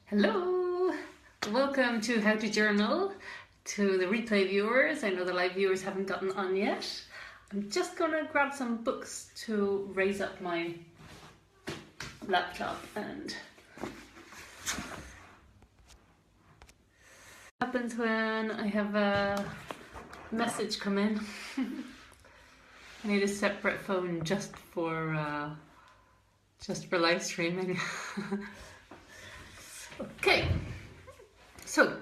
Hello! Welcome to How to Journal. To the replay viewers, I know the live viewers haven't gotten on yet. I'm just going to grab some books to raise up my laptop and what happens when I have a message come in. I need a separate phone just for live streaming. Okay, so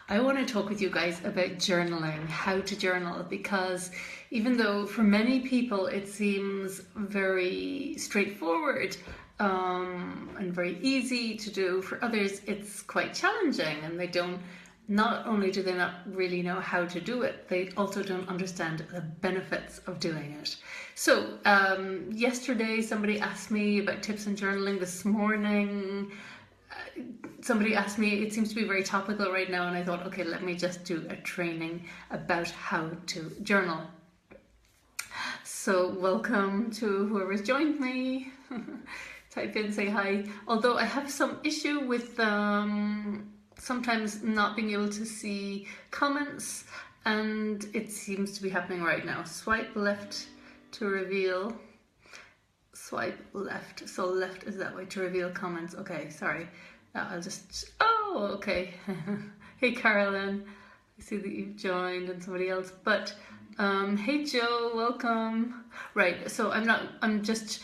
I want to talk with you guys about journaling, how to journal, because even though for many people it seems very straightforward and very easy to do, for others it's quite challenging, and not only do they not really know how to do it, they also don't understand the benefits of doing it. So yesterday somebody asked me about tips on journaling. This morning somebody asked me, it seems to be very topical right now, and I thought, okay, let me just do a training about how to journal. So welcome to whoever's joined me. Type in, say hi. Although I have some issue with sometimes not being able to see comments, and it seems to be happening right now. Swipe left to reveal. Swipe left. So left is that way to reveal comments. Okay, sorry. I'll just... Oh, okay. Hey, Carolyn. I see that you've joined, and somebody else. But hey, Joe. Welcome. Right. So I'm just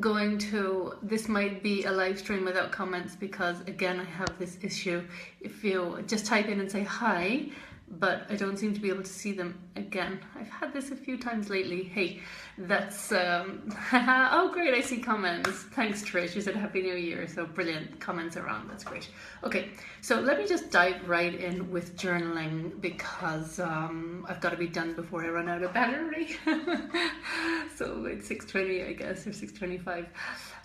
going to, this might be a live stream without comments, because again I have this issue. If you just type in and say hi, but I don't seem to be able to see them again. I've had this a few times lately. Hey, that's oh great, I see comments. Thanks, Trish. You said Happy New Year, so brilliant. Comments around, that's great. Okay, so let me just dive right in with journaling, because I've got to be done before I run out of battery. So it's 6:20, I guess, or 6:25.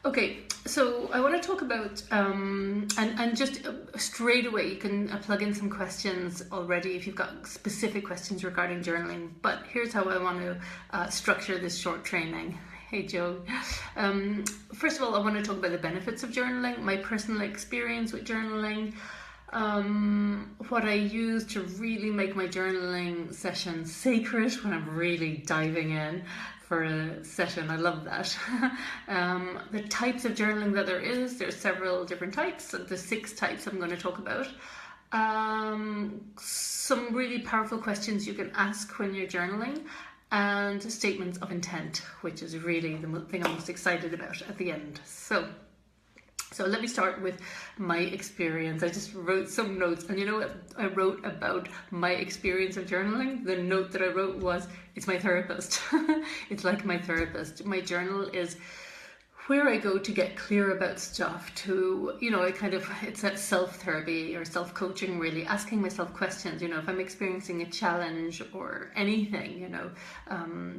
Okay, so I want to talk about, and just straight away you can plug in some questions already if you've got specific questions regarding journaling, but here's how I want to structure this short training. Hey Joe. First of all, I want to talk about the benefits of journaling, my personal experience with journaling, what I use to really make my journaling session sacred when I'm really diving in for a session. I love that. The types of journaling that there's several different types. The 6 types I'm going to talk about. Some really powerful questions you can ask when you're journaling, and statements of intent, which is really the thing I'm most excited about at the end. So let me start with my experience. I just wrote some notes, and you know what I wrote about my experience of journaling? The note that I wrote was, it's my therapist. It's like my therapist. My journal is where I go to get clear about stuff, to, it's that self-therapy or self-coaching, really, asking myself questions, if I'm experiencing a challenge or anything,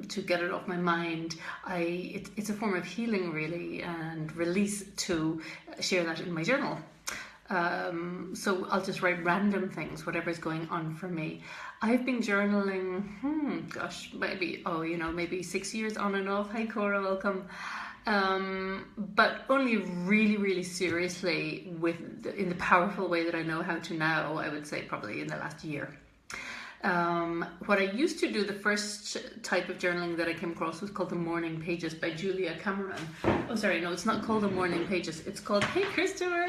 to get it off my mind. It's a form of healing, really, and release to share that in my journal. So I'll just write random things, whatever's going on for me. I've been journaling, maybe 6 years on and off. Hi Cora, welcome. But only really, really seriously in the powerful way that I know how to now, I would say probably in the last year. What I used to do, the first type of journaling that I came across was called the Morning Pages by Julia Cameron. Oh, sorry, no, it's not called the Morning Pages. It's called, hey, Christopher.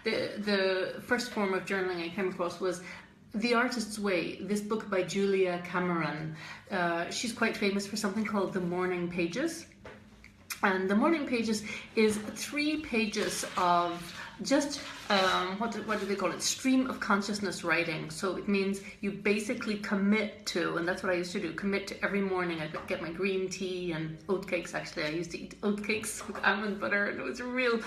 The first form of journaling I came across was The Artist's Way, this book by Julia Cameron. She's quite famous for something called the Morning Pages. And the Morning Pages is 3 pages of just, what do they call it? Stream of consciousness writing. So it means you basically commit to, and that's what I used to do, commit to every morning. I'd get my green tea and oatcakes, actually. I used to eat oatcakes with almond butter, and it was a real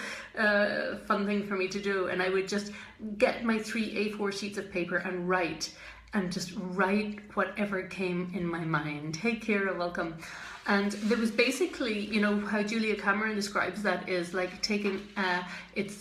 fun thing for me to do. And I would just get my 3 A4 sheets of paper and write whatever came in my mind. Hey Kira, welcome. And there was basically, how Julia Cameron describes that is like taking,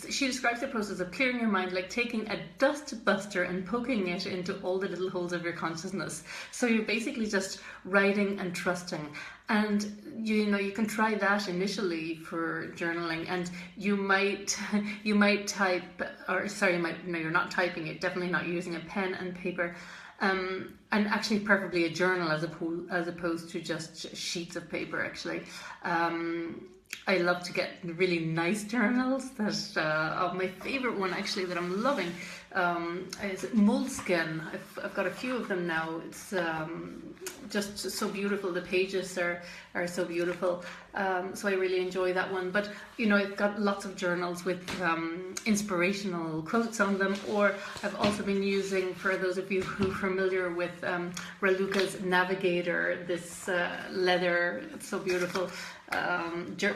she describes the process of clearing your mind like taking a dust buster and poking it into all the little holes of your consciousness. So you're basically just writing and trusting. And you know, you can try that initially for journaling, and you might type, or sorry, no, you're not typing it, definitely not using a pen and paper, and actually preferably a journal as opposed to just sheets of paper actually. I love to get really nice journals. My favorite one actually that I'm loving is Moleskine. I've got a few of them now. It's just so beautiful. The pages are so beautiful. So I really enjoy that one. But you know, I've got lots of journals with inspirational quotes on them. Or I've also been using, for those of you who are familiar with Raluca's Navigator, this leather. It's so beautiful.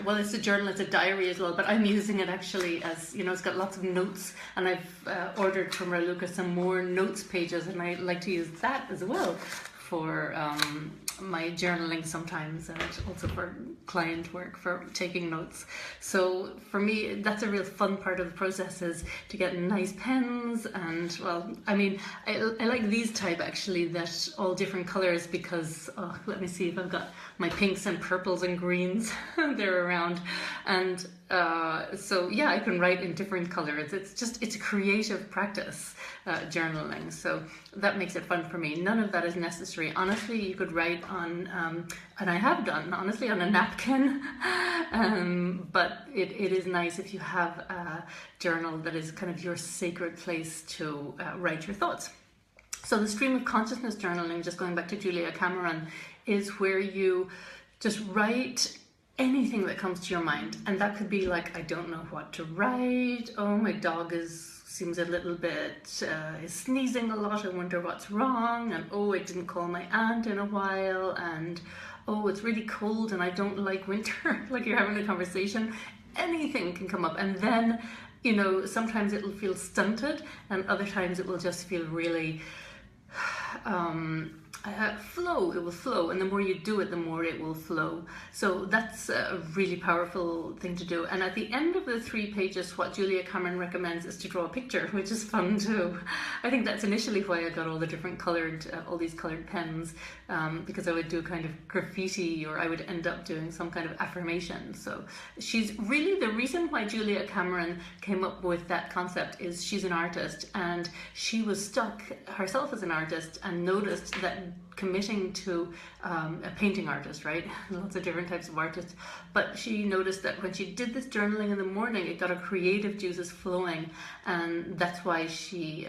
Well, it's a journal, it's a diary as well, but I'm using it actually as, you know, it's got lots of notes, and I've ordered from Raluca some more notes pages, and I like to use that as well for my journaling sometimes, and also for client work, for taking notes. So for me, that's a real fun part of the process, is to get nice pens. And well, I mean, I like these type actually, that all different colors, because let me see if I've got my pinks and purples and greens. They're around, and so yeah, I can write in different colors. It's a creative practice, journaling, so that makes it fun for me. None of that is necessary. Honestly, you could write on, and I have done, honestly, on a napkin, but it is nice if you have a journal that is kind of your sacred place to write your thoughts. So the stream of consciousness journaling, just going back to Julia Cameron, is where you just write anything that comes to your mind. And that could be like, I don't know what to write. Oh, my dog seems a little bit, is sneezing a lot. I wonder what's wrong. And oh, I didn't call my aunt in a while. And oh, it's really cold and I don't like winter. Like, you're having a conversation. Anything can come up. And then, you know, sometimes it'll feel stunted, and other times it will just feel really flow. It will flow, and the more you do it, the more it will flow. So that's a really powerful thing to do. And at the end of the 3 pages, what Julia Cameron recommends is to draw a picture, which is fun too. I think that's initially why I got all the different colored, all these colored pens, because I would do kind of graffiti, or I would end up doing some kind of affirmation. So she's really, the reason why Julia Cameron came up with that concept is she's an artist, and she was stuck herself as an artist, and noticed that committing to a painting artist, right? Lots of different types of artists. But she noticed that when she did this journaling in the morning, it got her creative juices flowing. And that's why she,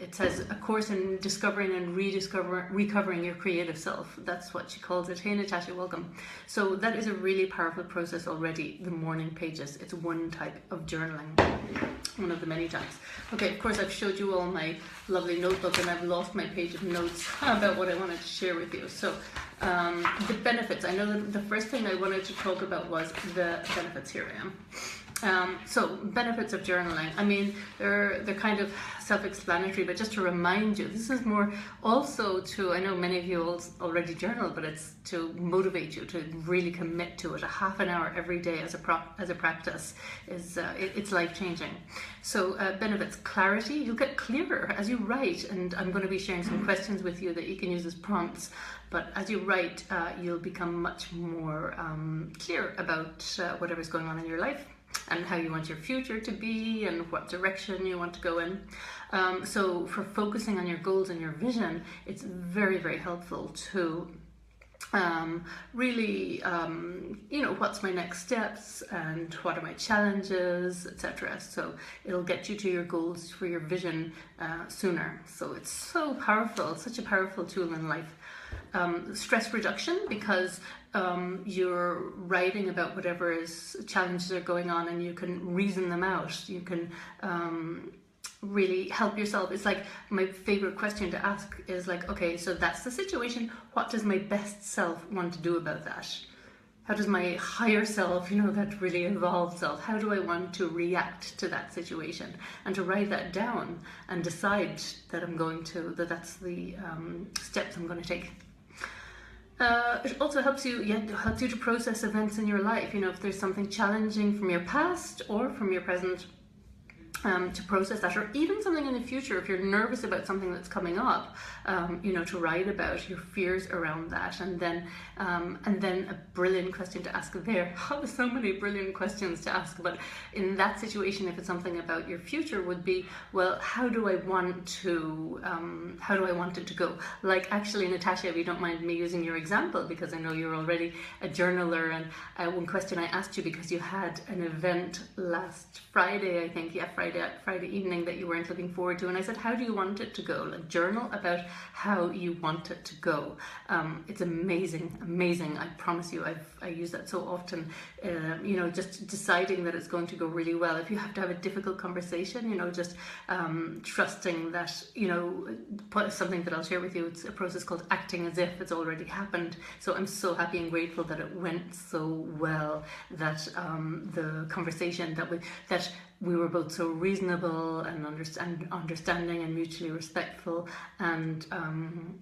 it says, a course in discovering and recovering your creative self. That's what she calls it. Hey, Natasha, welcome. So that is a really powerful process already, the morning pages. It's one type of journaling, one of the many types. Okay, of course, I've showed you all my lovely notebook, and I've lost my page of notes about what I wanted to share with you. So the benefits, I know that the first thing I wanted to talk about was the benefits. Here I am. So benefits of journaling, I mean, they're kind of self-explanatory, but just to remind you, this is more also to, I know many of you already journal, but it's to motivate you to really commit to it. A half an hour every day as a practice is it's life-changing. So benefits: clarity. You'll get clearer as you write, and I'm going to be sharing some questions with you that you can use as prompts. But as you write, you'll become much more clear about whatever's going on in your life, and how you want your future to be, and what direction you want to go in. So for focusing on your goals and your vision, it's very, very helpful to really, you know, what's my next steps, and what are my challenges, etc. So it'll get you to your goals for your vision sooner. So it's so powerful, such a powerful tool in life. Stress reduction, because you're writing about whatever challenges are going on, and you can reason them out. You can really help yourself. It's like, my favorite question to ask is like, okay, so that's the situation. What does my best self want to do about that? How does my higher self, you know, that really evolved self, how do I want to react to that situation? And to write that down and decide that that's the steps I'm going to take. It also helps you to process events in your life. You know, if there's something challenging from your past or from your present, to process that, or even something in the future if you're nervous about something that's coming up, to write about your fears around that. And then a brilliant question to ask there. Oh, so many brilliant questions to ask. But in that situation, if it's something about your future, would be, well, how do I want it to go? Like, actually, Natasha, if you don't mind me using your example, because I know you're already a journaler, and one question I asked you, because you had an event last Friday, I think, Friday evening, that you weren't looking forward to, and I said, how do you want it to go? Like, journal about how you want it to go. It's amazing. I promise you, I use that so often. Just deciding that it's going to go really well. If you have to have a difficult conversation, just trusting that, something that I'll share with you. It's a process called acting as if it's already happened. So I'm so happy and grateful that it went so well, that the conversation that we were both so reasonable and understanding and mutually respectful, and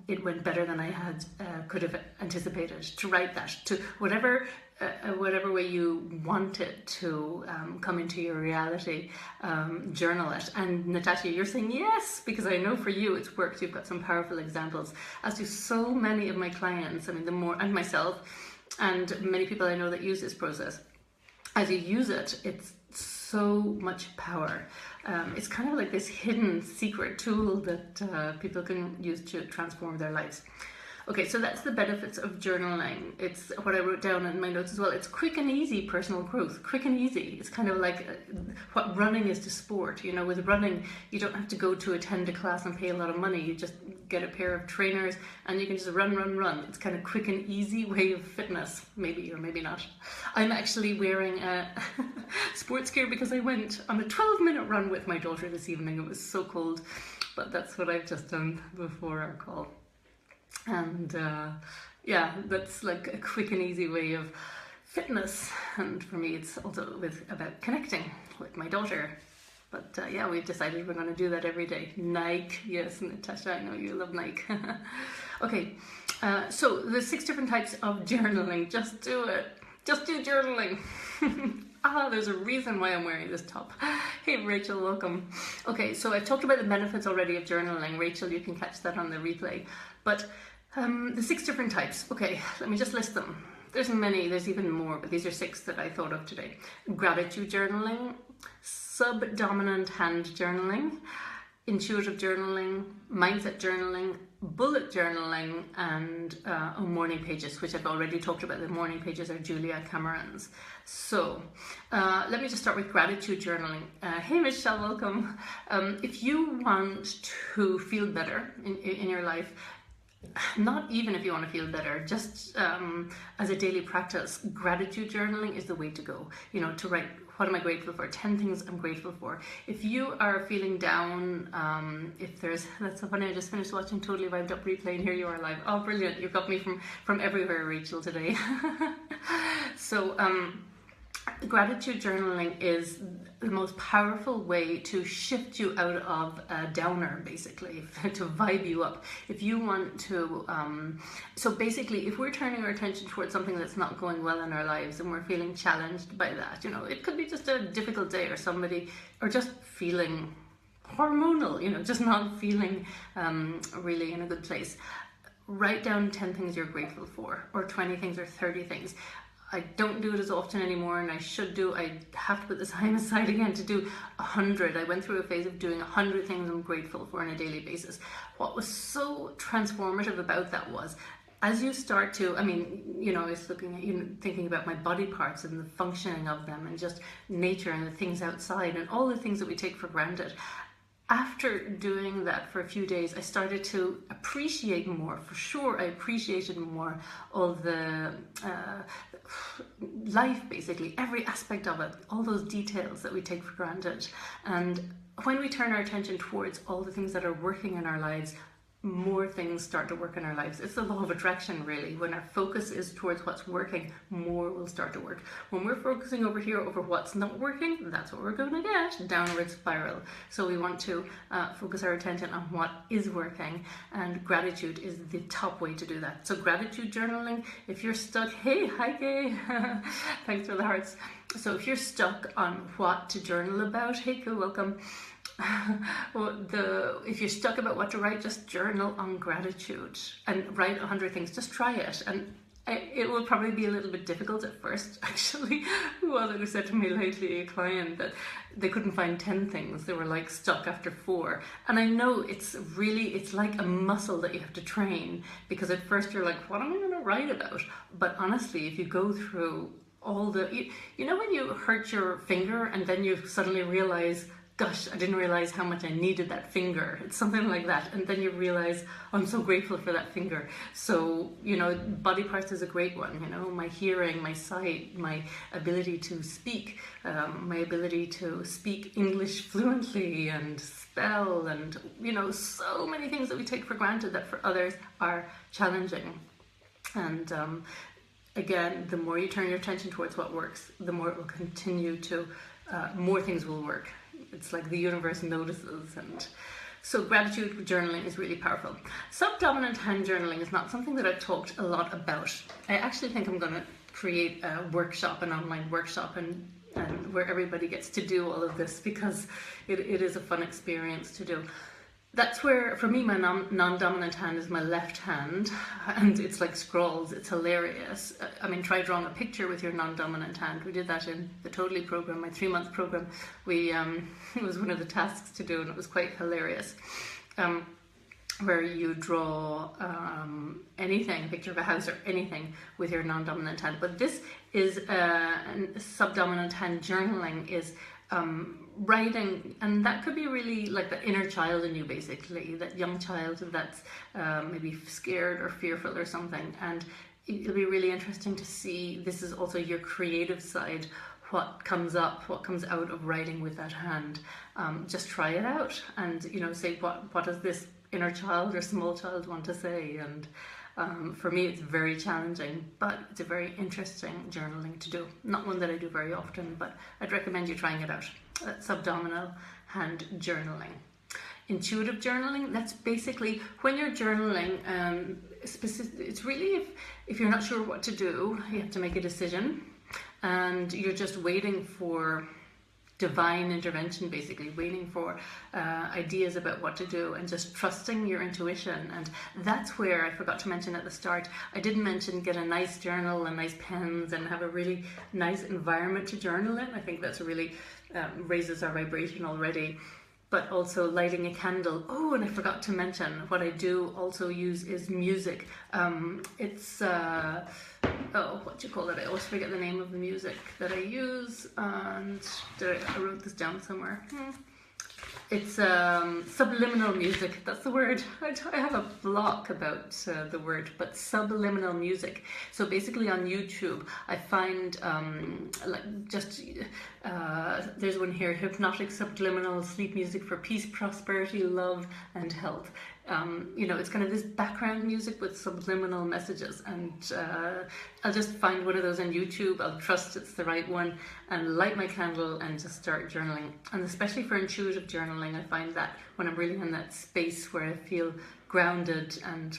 it went better than I could have anticipated. To write that, to whatever way you want it to come into your reality, journal it. And Natasha, you're saying yes, because I know for you it's worked. You've got some powerful examples, as do so many of my clients. I mean, and myself, and many people I know that use this process. As you use it, it's so much power. It's kind of like this hidden secret tool that people can use to transform their lives. Okay, so that's the benefits of journaling. It's what I wrote down in my notes as well. It's quick and easy personal growth. Quick and easy. It's kind of like what running is to sport. With running, you don't have to go to attend a class and pay a lot of money. You just get a pair of trainers and you can just run. It's kind of quick and easy way of fitness, maybe or maybe not. I'm actually wearing sports gear because I went on a 12-minute run with my daughter this evening. It was so cold, but that's what I've just done before our call. And that's like a quick and easy way of fitness. And for me, it's also about connecting with my daughter. But we've decided we're going to do that every day. Nike, yes, Natasha, I know you love Nike. Okay, so the 6 different types of journaling. Just do it. Just do journaling. There's a reason why I'm wearing this top. Hey Rachel, welcome. Okay, so I've talked about the benefits already of journaling. Rachel, you can catch that on the replay. But the 6 different types. Okay, let me just list them. There's many, there's even more, but these are 6 that I thought of today. Gratitude journaling, subdominant hand journaling, intuitive journaling, mindset journaling, bullet journaling, and morning pages, which I've already talked about. The morning pages are Julia Cameron's. So let me just start with gratitude journaling. Hey Michelle, welcome. If you want to feel better in your life, not even if you want to feel better, just as a daily practice, gratitude journaling is the way to go. To write, what am I grateful for? 10 things I'm grateful for. If you are feeling down, that's so funny, I just finished watching Totally Vibed Up replay and here you are live. Oh, brilliant. You got me from everywhere, Rachel, today. So, gratitude journaling is the most powerful way to shift you out of a downer, basically, to vibe you up. If you want to, so basically, if we're turning our attention towards something that's not going well in our lives and we're feeling challenged by that, it could be just a difficult day or just feeling hormonal, just not feeling really in a good place. Write down 10 things you're grateful for, or 20 things, or 30 things. I don't do it as often anymore, and I should do. I have to put the time aside again to do 100. I went through a phase of doing 100 things I'm grateful for on a daily basis. What was so transformative about that was, as you start to, I was looking at, thinking about my body parts and the functioning of them, and just nature and the things outside and all the things that we take for granted. After doing that for a few days, I started to appreciate more. For sure, I appreciated more all the life, basically, every aspect of it, all those details that we take for granted. And when we turn our attention towards all the things that are working in our lives, more things start to work in our lives. It's the law of attraction, really. When our focus is towards what's working, more will start to work. When we're focusing over here over what's not working, that's what we're going to get, downward spiral. So we want to focus our attention on what is working, and gratitude is the top way to do that. So gratitude journaling, if you're stuck, hey, hi, Kay. Thanks for the hearts. So if you're stuck on what to journal about, hey, cool, welcome. If you're stuck about what to write, just journal on gratitude and write 100 things. Just try it, and it will probably be a little bit difficult at first. Actually, who was it who said to me lately, a client, that they couldn't find 10 things, they were like stuck after 4. And I know it's like a muscle that you have to train, because at first you're like, what am I going to write about? But honestly, if you go through all the, you know when you hurt your finger and then you suddenly realize, gosh, I didn't realize how much I needed that finger. It's something like that. And then you realize, oh, I'm so grateful for that finger. So, you know, body parts is a great one. You know, my hearing, my sight, my ability to speak, my ability to speak English fluently and spell, and, you know, so many things that we take for granted that for others are challenging. And again, the more you turn your attention towards what works, the more it will continue to, more things will work. It's like the universe notices. And so gratitude journaling is really powerful. Subdominant hand journaling is not something that I've talked a lot about. I actually think I'm going to create a workshop, an online workshop, and where everybody gets to do all of this, because it is a fun experience to do. That's where, for me, my non-dominant hand is my left hand, and it's like scrolls. It's hilarious. I mean, try drawing a picture with your non-dominant hand. We did that in the Totally program, my 3-month program. It was one of the tasks to do, and it was quite hilarious. Where you draw anything, a picture of a house or anything with your non-dominant hand. But this is subdominant hand journaling is writing, and that could be really like the inner child in you, basically, that young child that's maybe scared or fearful or something. And it'll be really interesting to see, this is also your creative side, what comes up, what comes out of writing with that hand. Just try it out and, you know, say what does this inner child or small child want to say. And for me, it's very challenging, but it's a very interesting journaling to do. Not one that I do very often, but I'd recommend you trying it out. Subdominal hand journaling. Intuitive journaling, that's basically when you're journaling, it's really if you're not sure what to do, you have to make a decision, and you're just waiting for divine intervention, basically waiting for ideas about what to do, and just trusting your intuition. And that's where I forgot to mention at the start, I didn't mention get a nice journal and nice pens and have a really nice environment to journal in. I think that's really raises our vibration already. But also lighting a candle. Oh, and I forgot to mention, what I do also use is music. It's what do you call it? I always forget the name of the music that I use, and I wrote this down somewhere. It's subliminal music, that's the word. I have a block about the word, but subliminal music. So basically on YouTube, I find there's one here, hypnotic subliminal sleep music for peace, prosperity, love, and health. You know, it's kind of this background music with subliminal messages, and I'll just find one of those on YouTube. I'll trust it's the right one and light my candle and just start journaling. And especially for intuitive journaling, I find that when I'm really in that space where I feel grounded and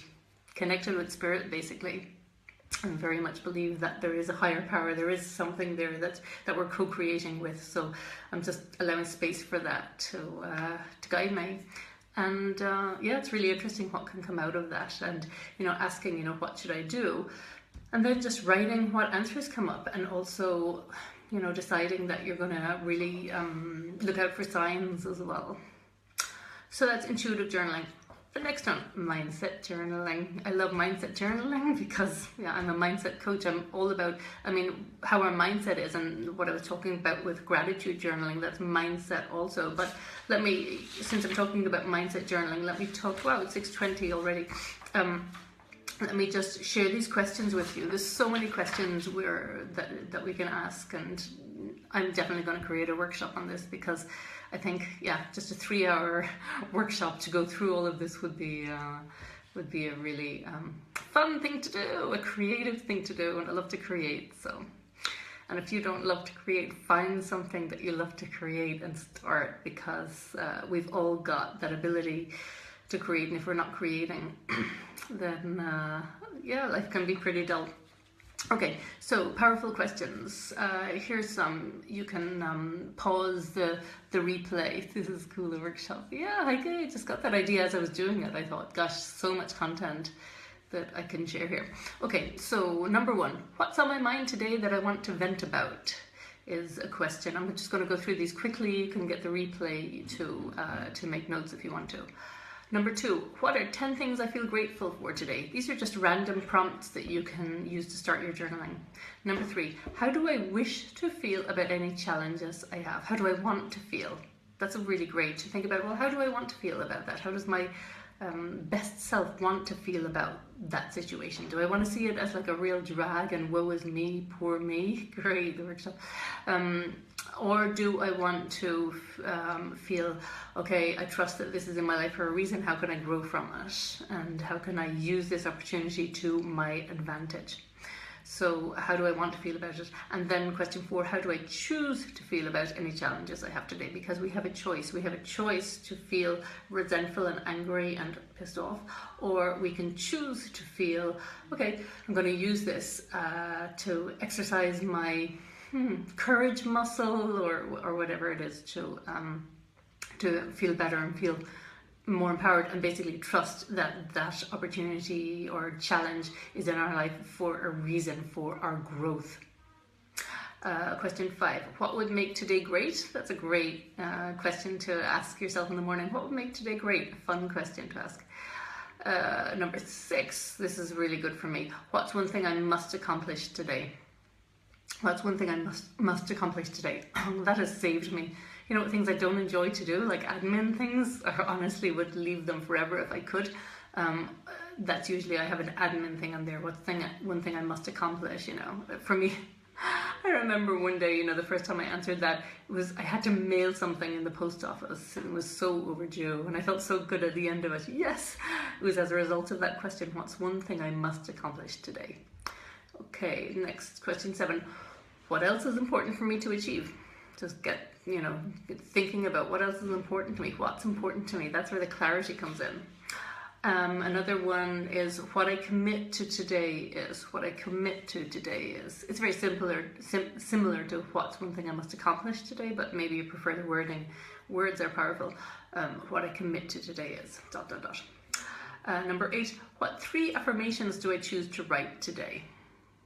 connected with spirit, basically, I very much believe that there is a higher power, there is something there that we're co-creating with. So I'm just allowing space for that to guide me. And yeah, it's really interesting what can come out of that, and, you know, asking, you know, what should I do, and then just writing what answers come up, and also, you know, deciding that you're going to really look out for signs as well. So that's intuitive journaling. The next one, mindset journaling. I love mindset journaling because, yeah, I'm a mindset coach. I'm all about, I mean, how our mindset is, and what I was talking about with gratitude journaling, that's mindset also. But let me, since I'm talking about mindset journaling, let me talk, wow, it's 6:20 already. Let me just share these questions with you. There's so many questions that we can ask, and I'm definitely going to create a workshop on this, because I think, yeah, just a 3-hour workshop to go through all of this would be a really fun thing to do, a creative thing to do, and I love to create. So, and if you don't love to create, find something that you love to create and start, because we've all got that ability to create, and if we're not creating, then yeah, life can be pretty dull. Okay, so powerful questions. Here's some. You can pause the replay. This is cool, the workshop. Yeah, I just got that idea as I was doing it. I thought, gosh, so much content that I can share here. Okay, so number 1, what's on my mind today that I want to vent about, is a question. I'm just going to go through these quickly. You can get the replay to make notes if you want to. Number 2, what are 10 things I feel grateful for today? These are just random prompts that you can use to start your journaling. Number 3, how do I wish to feel about any challenges I have? How do I want to feel? That's really great to think about. Well, how do I want to feel about that? How does my best self want to feel about that situation? Do I want to see it as like a real drag and woe is me, poor me? Great, the workshop. Or do I want to feel, okay, I trust that this is in my life for a reason. How can I grow from it? And how can I use this opportunity to my advantage? So how do I want to feel about it? And then question 4, how do I choose to feel about any challenges I have today? Because we have a choice. We have a choice to feel resentful and angry and pissed off, or we can choose to feel, okay, I'm going to use this to exercise my courage muscle, or whatever it is, to feel better and feel more empowered, and basically trust that that opportunity or challenge is in our life for a reason, for our growth. Question 5, what would make today great? That's a great question to ask yourself in the morning. What would make today great? A fun question to ask. Number 6, this is really good for me. What's one thing I must accomplish today? What's one thing I must accomplish today? That has saved me. You know, things I don't enjoy to do, like admin things, I honestly would leave them forever if I could. That's usually, I have an admin thing on there. One thing I must accomplish, you know. For me, I remember one day, you know, the first time I answered that, I had to mail something in the post office. It was so overdue, and I felt so good at the end of it. Yes, it was as a result of that question. What's one thing I must accomplish today? Okay, next, question 7. What else is important for me to achieve? Just get thinking about what else is important to me. What's important to me? That's where the clarity comes in. Another one is what I commit to today is. What I commit to today is. It's very similar to what's one thing I must accomplish today, but maybe you prefer the wording. Words are powerful. What I commit to today is ... Number 8, what 3 affirmations do I choose to write today?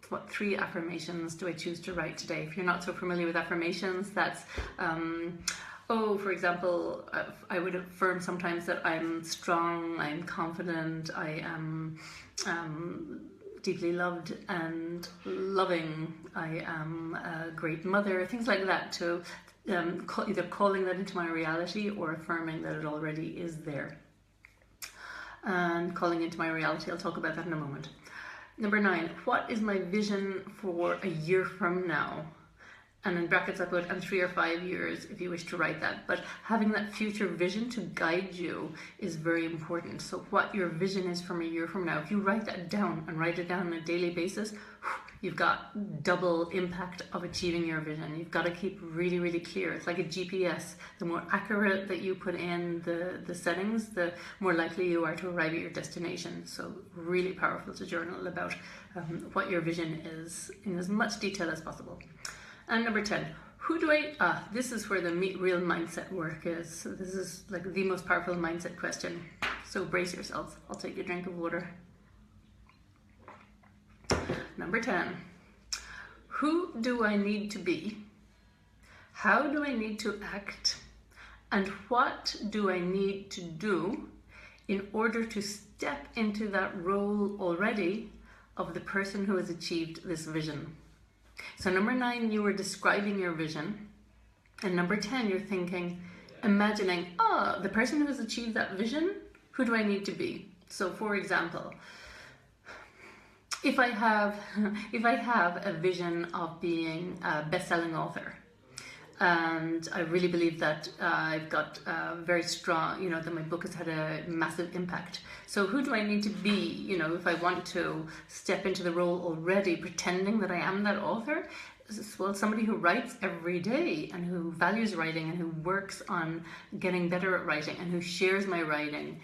What 3 affirmations do I choose to write today? If you're not so familiar with affirmations, that's, for example, I would affirm sometimes that I'm strong, I'm confident, I am deeply loved and loving, I am a great mother, things like that, to either calling that into my reality or affirming that it already is there. And calling into my reality, I'll talk about that in a moment. Number 9, what is my vision for a year from now? And in brackets I put, and 3 or 5 years if you wish to write that. But having that future vision to guide you is very important. So what your vision is from a year from now, if you write that down and write it down on a daily basis, you've got double impact of achieving your vision. You've got to keep really, really clear. It's like a GPS. The more accurate that you put in the settings, the more likely you are to arrive at your destination. So really powerful to journal about what your vision is in as much detail as possible. And number 10, this is where the real mindset work is. So this is like the most powerful mindset question. So brace yourselves. I'll take a drink of water. Number 10, who do I need to be? How do I need to act? And what do I need to do in order to step into that role already of the person who has achieved this vision? So number 9, you were describing your vision. And number 10, you're thinking, imagining, the person who has achieved that vision, who do I need to be? So for example, if I have a vision of being a best-selling author, And I really believe that I've got very strong, that my book has had a massive impact. So who do I need to be, if I want to step into the role already, pretending that I am that author? Well, somebody who writes every day and who values writing and who works on getting better at writing and who shares my writing.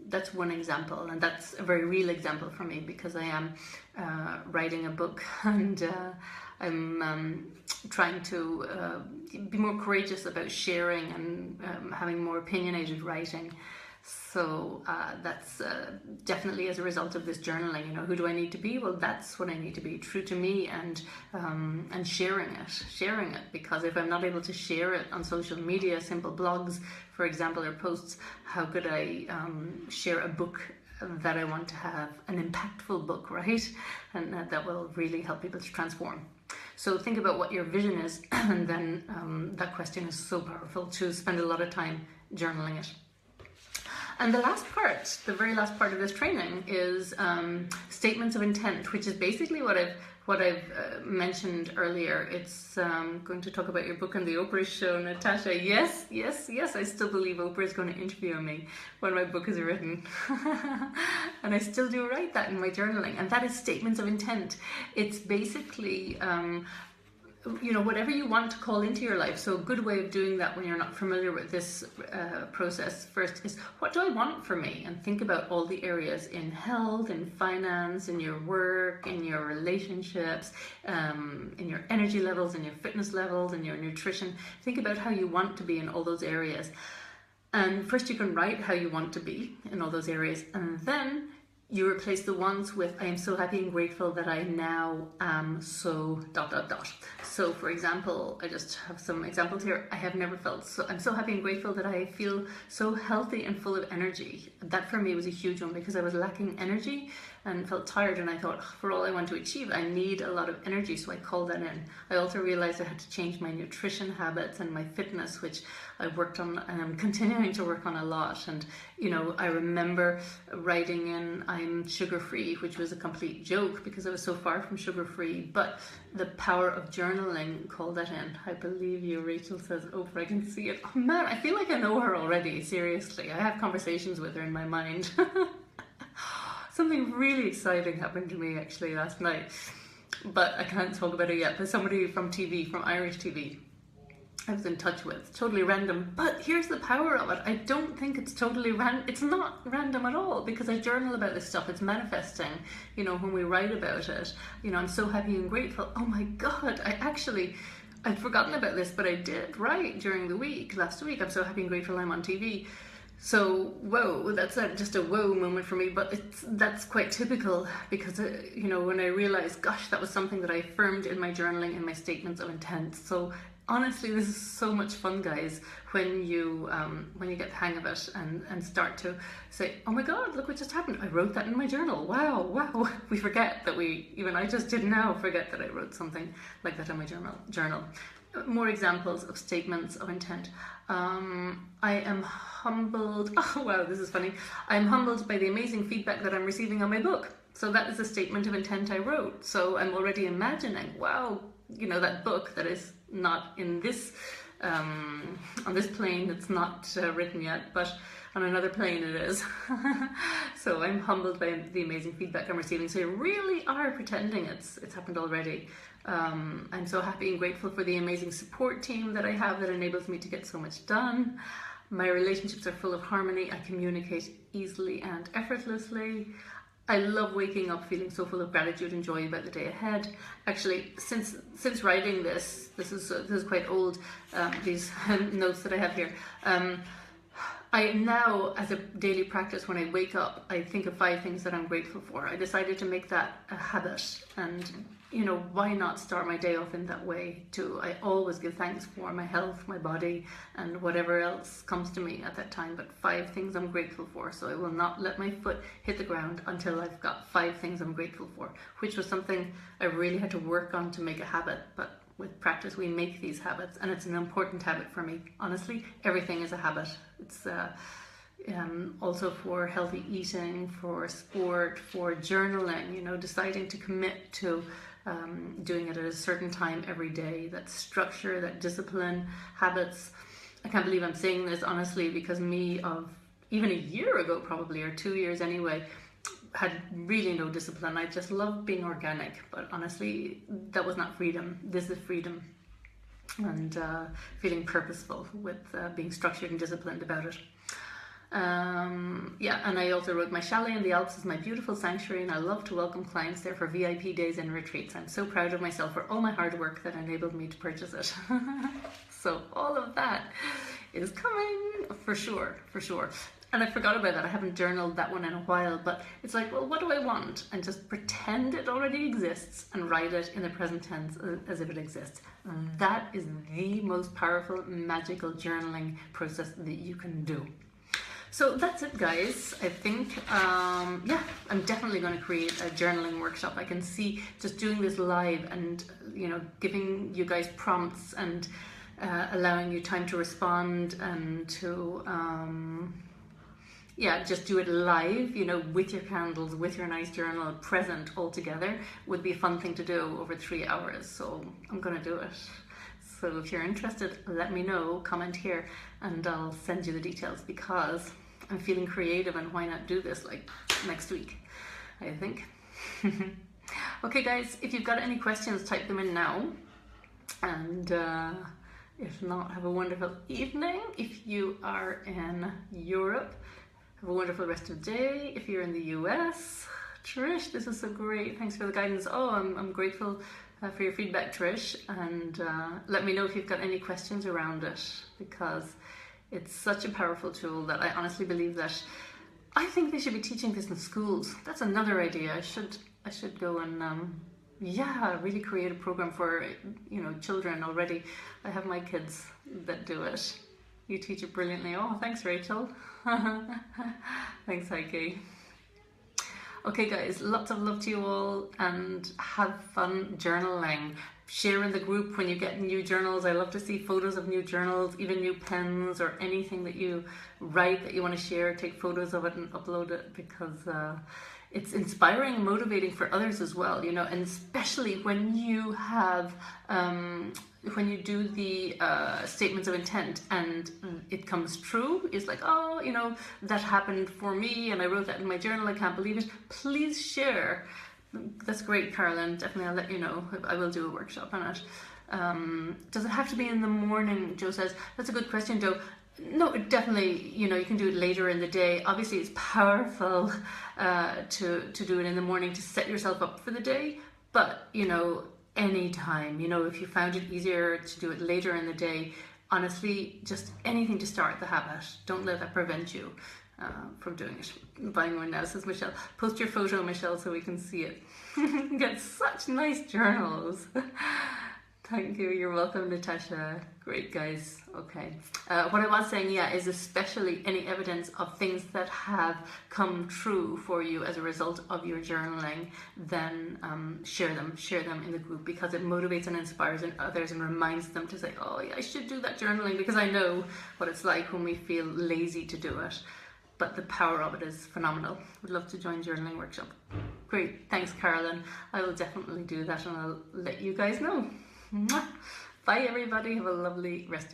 That's one example, and that's a very real example for me, because I am writing a book, and I'm trying to be more courageous about sharing and having more opinionated writing. So that's definitely as a result of this journaling. Who do I need to be? Well, that's what I need to be, true to me, and sharing it. Because if I'm not able to share it on social media, simple blogs, for example, or posts, how could I share a book that I want to have, an impactful book, right? And that will really help people to transform. So think about what your vision is, and then that question is so powerful, to spend a lot of time journaling it. And the last part, the very last part of this training, is statements of intent, which is basically what I've mentioned earlier. It's going to talk about your book on the Oprah show, Natasha. Yes, I still believe Oprah is going to interview me when my book is written. And I still do write that in my journaling. And that is statements of intent. It's basically whatever you want to call into your life. So a good way of doing that when you're not familiar with this process first is, what do I want for me? And think about all the areas in health, in finance, in your work, in your relationships, in your energy levels, in your fitness levels, in your nutrition. Think about how you want to be in all those areas. And first you can write how you want to be in all those areas, and then you replace the ones with, I am so happy and grateful that I now am so ... So for example, I just have some examples here. I have never felt so, I'm so happy and grateful that I feel so healthy and full of energy. That for me was a huge one, because I was lacking energy and felt tired, and I thought, for all I want to achieve, I need a lot of energy, so I called that in. I also realized I had to change my nutrition habits and my fitness, which I worked on and I'm continuing to work on a lot. And I remember writing in, I'm sugar-free, which was a complete joke because I was so far from sugar-free, but the power of journaling called that in. I believe you, Rachel says, Oprah, I can see it. Oh man, I feel like I know her already, seriously. I have conversations with her in my mind. Something really exciting happened to me actually last night, but I can't talk about it yet. But somebody from TV, from Irish TV, I was in touch with, totally random. But here's the power of it. I don't think it's totally random. It's not random at all, because I journal about this stuff. It's manifesting, when we write about it. I'm so happy and grateful. Oh my God, I'd forgotten about this, but I did write during the week, last week. I'm so happy and grateful I'm on TV. So, whoa, that's just a whoa moment for me, but that's quite typical, because, when I realized, gosh, that was something that I affirmed in my journaling and my statements of intent. So honestly, this is so much fun, guys, when you get the hang of it and start to say, oh my God, look what just happened. I wrote that in my journal. Wow. We forget that even I just did now forget that I wrote something like that in my journal. More examples of statements of intent. I am humbled. Oh wow, this is funny. I am humbled by the amazing feedback that I'm receiving on my book. So that is a statement of intent I wrote. So I'm already imagining, wow, that book that is not in this, on this plane, it's not written yet, but on another plane it is. So I'm humbled by the amazing feedback I'm receiving. So you really are pretending it's happened already. I'm so happy and grateful for the amazing support team that I have that enables me to get so much done. My relationships are full of harmony. I communicate easily and effortlessly. I love waking up feeling so full of gratitude and joy about the day ahead. Actually, since writing this is quite old, these notes that I have here. I now, as a daily practice, when I wake up, I think of 5 things that I'm grateful for. I decided to make that a habit, and why not start my day off in that way too? I always give thanks for my health, my body, and whatever else comes to me at that time, but 5 things I'm grateful for. So I will not let my foot hit the ground until I've got 5 things I'm grateful for, which was something I really had to work on to make a habit, but with practice we make these habits, and it's an important habit for me. Honestly, everything is a habit. It's also for healthy eating, for sport, for journaling, you know, deciding to commit to doing it at a certain time every day. That structure, that discipline, habits. I can't believe I'm saying this honestly, because me of even a year ago probably, or 2 years anyway, had really no discipline. I just loved being organic, but honestly that was not freedom. This is freedom, and feeling purposeful with being structured and disciplined about it. Yeah, and I also wrote, my chalet in the Alps is my beautiful sanctuary, and I love to welcome clients there for VIP days and retreats. I'm so proud of myself for all my hard work that enabled me to purchase it. So all of that is coming for sure, for sure. And I forgot about that. I haven't journaled that one in a while, but it's like, well, what do I want? And just pretend it already exists and write it in the present tense as if it exists. And that is the most powerful, magical journaling process that you can do. So that's it, guys. I think, yeah, I'm definitely going to create a journaling workshop. I can see just doing this live and, you know, giving you guys prompts and allowing you time to respond and to, yeah, just do it live, you know, with your candles, with your nice journal present all together would be a fun thing to do over 3 hours. So I'm going to do it. So if you're interested, let me know, comment here, and I'll send you the details, because I'm feeling creative, and why not do this like next week, I think. Okay guys, if you've got any questions, type them in now, and if not, have a wonderful evening. If you are in Europe, have a wonderful rest of the day. If you're in the US, Trish, this is so great, thanks for the guidance. Oh, I'm grateful for your feedback, Trish, and let me know if you've got any questions around it, because it's such a powerful tool that I honestly believe that I think they should be teaching this in schools. That's another idea. I should go and yeah, really create a program for, you know, children already. I have my kids that do it. You teach it brilliantly. Oh, thanks, Rachel. Thanks, Heike. Okay guys, lots of love to you all, and have fun journaling. Share in the group when you get new journals. I love to see photos of new journals, even new pens or anything that you write that you want to share. Take photos of it and upload it, because it's inspiring and motivating for others as well, you know, and especially when you have when you do the statements of intent and it comes true. It's like, oh, you know, that happened for me and I wrote that in my journal, I can't believe it. Please share. That's great, Carolyn. Definitely, I'll let you know. I will do a workshop on it. Does it have to be in the morning? Joe says, that's a good question, Joe. No, definitely, you know, you can do it later in the day. Obviously, it's powerful to do it in the morning to set yourself up for the day. But, you know, anytime, you know, if you found it easier to do it later in the day, honestly, just anything to start the habit. Don't let that prevent you from doing it. Buying one now, says Michelle. Post your photo, Michelle, so we can see it. Get such nice journals. Thank you. You're welcome, Natasha. Great, guys. Okay. What I was saying, yeah, is especially any evidence of things that have come true for you as a result of your journaling, then share them in the group, because it motivates and inspires others and reminds them to say, oh, yeah, I should do that journaling, because I know what it's like when we feel lazy to do it. But the power of it is phenomenal. Would love to join journaling workshop. Great. Thanks, Carolyn. I will definitely do that, and I'll let you guys know. Bye everybody, have a lovely rest of